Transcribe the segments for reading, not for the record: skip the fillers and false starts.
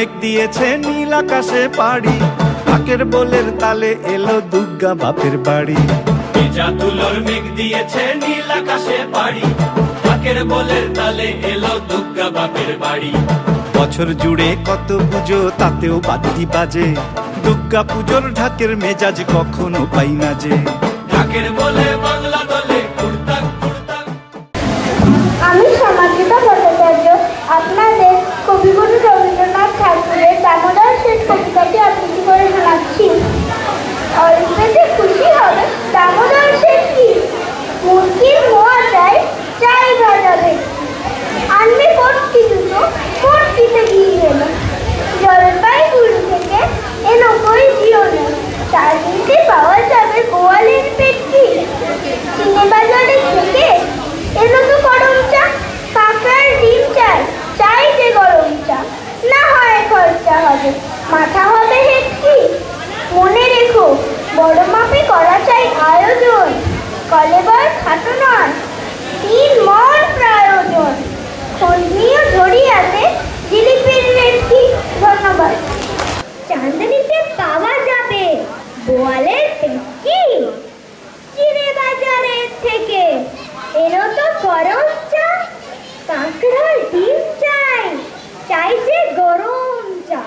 মেঘ দিয়েছে নীল আকাশে পাড়ি, ঢাকের বোলের তালে এলো দুর্গা বাপের বাড়ি। ভেজা তুলোর মেঘ দিয়েছে নীল আকাশে পাড়ি, ঢাকের বোলের তালে এলো দুর্গা বাপের বাড়ি। বছর জুড়ে কত পুজো তাতেও বাদ্যি বাজে, দুর্গা পুজোর ঢাকের মেজাজ কখনো পাই না যে। ঢাকের বলে বাংলা দলে কুড়তাক কুড়তাক। আমি সমাজতা ভট্টাচার্য আপনাদের কবিগুরু রবীন্দ্রনাথ ঠাকুরের দামোদর শেঠ কবিতাটি আবৃত্তি করে শোনাচ্ছি। অল্পেতে খুশি হবে দামোদর শেঠ কি, মুরগির মোয়া চাই চাই ভাজা ভেটকি, আনবে পটকি দুটো পটকিতে গিয়ে গেল, জলপাইগুড়ি থেকে এলো কই জিওনে, তার নিচে পাওয়া যাবে গোয়ালের পেটকি। চিনে বাজারে থেকে এলো তো গরম চা, কাঁকড়ার ডিম চাই চাই যে গরম চা, না হয় খরচা হবে মাথা হবে হেটকি। মনে রেখো বড় মাপে করা চাই আয়োজন, কলেবার খাটো নয় 3 মণ প্রয়োজন। খন্ডনীয় ঝরিয়াতে জিলিপির রেটকি। ধন্যবাদ। চাঁদনীতে পাওয়া যাবে বোয়ালের পেটকি, চিনে বাজারের থেকে এলো তো গরম চা, কাঁকড়ার ডিম চাই চাই যে গরম চা।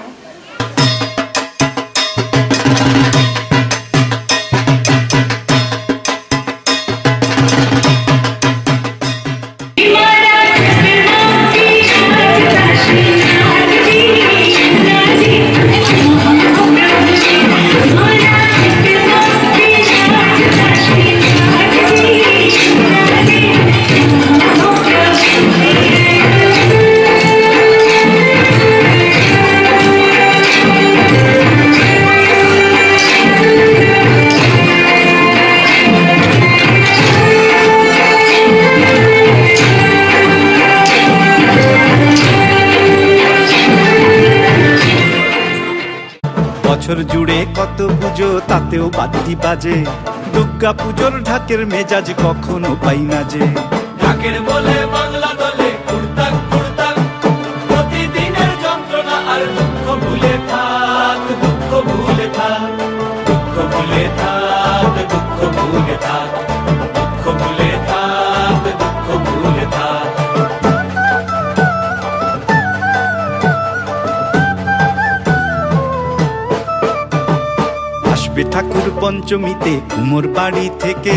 বছর জুড়ে কত পুজো তাতেও বাদ্যি বাজে, দুর্গা পুজোর ঢাকের মেজাজ কখনো পাই না যে। ঢাকের বলে বাংলা দলে কুড়তাক কুড়তাক, প্রতিদিনের যন্ত্রণা আর দুঃখ ভুলে থাক, দুঃখ ভুলে থাক, দুঃখ ভুলে থাক, দুঃখ ভুলে থাক, দুঃখ ভুলে থাক, দুঃখ ভুলে থাক। আসবে ঠাকুর পঞ্চমীতে কুমোর বাড়ি থেকে,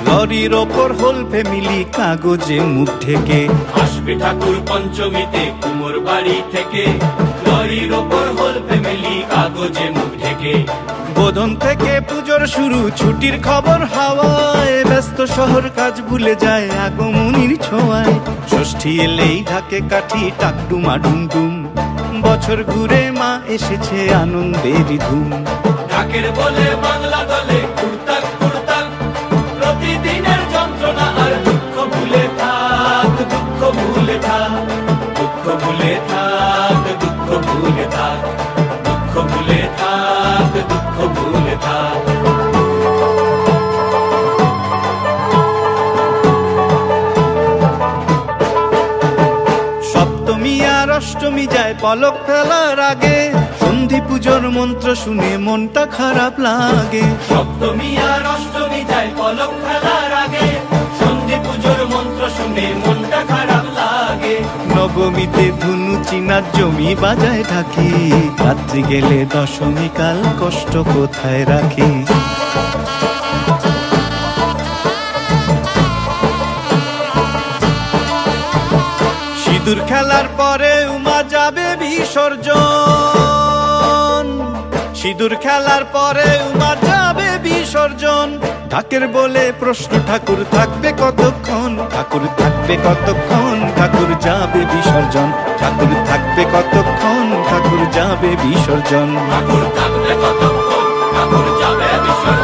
লরির ওপর হোল ফ্যামিলি কাগজে মুখ ঢেকে। আসবে ঠাকুর পঞ্চমীতে কুমোর বাড়ি থেকে, লরির ওপর হোল ফ্যামিলি কাগজে মুখ ঢেকে। বোধন থেকে পুজোর শুরু, ছুটির খবর হাওয়ায়, ব্যস্ত শহর কাজ ভুলে যায় আগমনীর ছোঁয়ায়। ষষ্ঠী এলেই ঢাকে কাঠি টাকডুমা ডুমডুম, বছর ঘুরে মা এসেছে আনন্দেরই ধুম। ঢাকের বলে বাংলা দলে কুড়তাক কুড়তাক, প্রতিদিনের যন্ত্রণা আর দুঃখ ভুলে থাক, দুঃখ ভুলে থাক, দুঃখ ভুলে থাক, দুঃখ ভুলে থাক, দুঃখ ভুলে থাক, দুঃখ ভুলে থাক। সপ্তমী আর অষ্টমী যায় পলক ফেলার আগে, সন্ধি পুজোর মন্ত্র শুনে মনটা খারাপ লাগে। সপ্তমী আর অষ্টমী যায় পলক ফেলার আগে, সন্ধি পুজোর মন্ত্র শুনে মনটা খারাপ লাগে। নবমীতে ধুনু চিনার জমি বাজায় থাকি, রাত্রি গেলে দশমী কাল কষ্ট কোথায় রাখি। সিঁদুর খেলার পরে উমা যাবে বিসর্জন, সিঁদুর খেলার পরে উমা যাবে বিসর্জন। ঢাকের বলে প্রশ্ন ঠাকুর থাকবে কতক্ষণ, ঠাকুর থাকবে কতক্ষণ, ঠাকুর যাবে বিসর্জন, ঠাকুর থাকবে কতক্ষণ, ঠাকুর যাবে বিসর্জন। ঠাকুর থাকবে কতক্ষণ, ঠাকুর যাবে বিসর্জন।